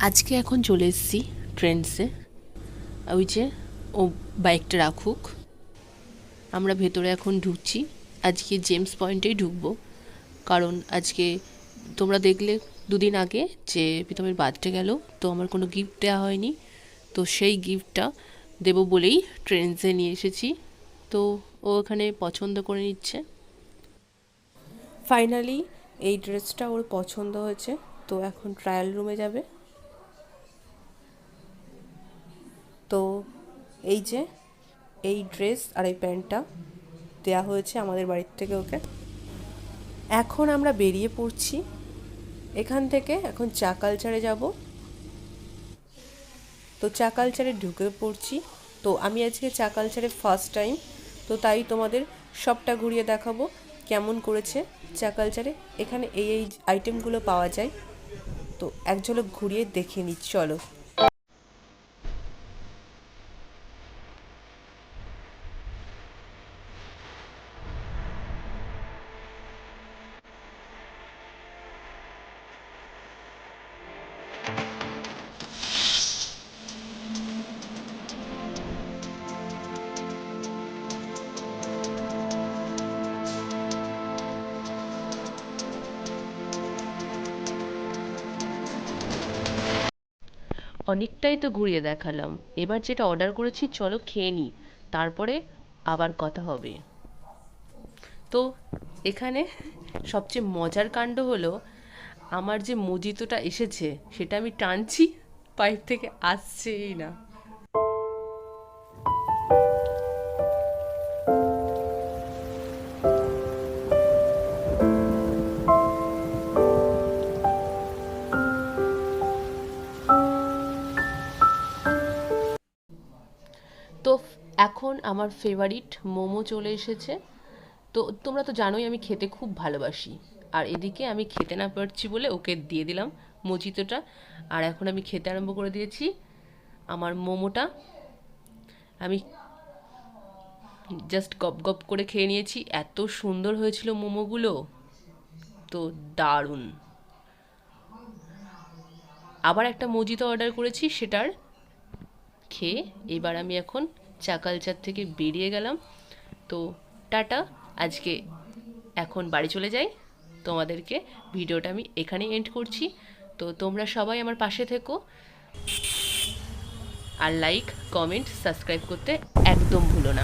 আজকে এখন চলে এসেছি ট্রেন্ডসে। ওই যে ও বাইকটা রাখুক, আমরা ভেতরে এখন ঢুকছি। আজকে জেমস পয়েন্টেই ঢুকবো, কারণ আজকে তোমরা দেখলে দুদিন আগে যে প্রীতমের বার্থডে গেল, তো আমার কোনো গিফট দেওয়া হয়নি। তো সেই গিফটটা দেবো বলেই ট্রেন্ডসে নিয়ে এসেছি। তো ও ওখানে পছন্দ করে নিচ্ছে। ফাইনালি এই ড্রেসটা ওর পছন্দ হয়েছে, তো এখন ট্রায়াল রুমে যাবে। তো এই যে এই ড্রেস আর এই প্যান্টটা দেয়া হয়েছে আমাদের বাড়ির থেকে ওকে। এখন আমরা বেরিয়ে পড়ছি এখান থেকে। এখন চা কালচারে যাব। তো চা কালচারে ঢুকে পড়ছি। তো আমি আজকে চা কালচারে ফার্স্ট টাইম, তো তাই তোমাদের সবটা ঘুরিয়ে দেখাবো কেমন করেছে চা কালচারে। এখানে এই আইটেমগুলো পাওয়া যায়, তো এক ঝলক ঘুরিয়ে দেখে নিচ্ছি, চলো। অনেকটাই তো ঘুরিয়ে দেখালাম, এবার যেটা অর্ডার করেছি চলো খেয়ে নিই, তারপরে আবার কথা হবে। তো এখানে সবচেয়ে মজার কাণ্ড হলো, আমার যে মজিতোটা এসেছে সেটা আমি টানছি, পাইপ থেকে আসছেই না। তো এখন আমার ফেভারিট মোমো চলে এসেছে। তো তোমরা তো জানোই আমি খেতে খুব ভালোবাসি, আর এদিকে আমি খেতে না পারছি বলে ওকে দিয়ে দিলাম মজিতোটা। আর এখন আমি খেতে আরম্ভ করে দিয়েছি আমার মোমোটা। আমি জাস্ট গপ গপ করে খেয়ে নিয়েছি, এত সুন্দর হয়েছিল মোমোগুলো, তো দারুণ। আবার একটা মজিতো অর্ডার করেছি, সেটার খেয়ে এবার আমি এখন চা কালচার থেকে বেরিয়ে গেলাম। তো টাটা, আজকে এখন বাড়ি চলে যাই। তোমাদেরকে ভিডিওটা আমি এখানে এন্ড করছি। তো তোমরা সবাই আমার পাশে থেকো, আর লাইক, কমেন্ট, সাবস্ক্রাইব করতে একদম ভুলো না।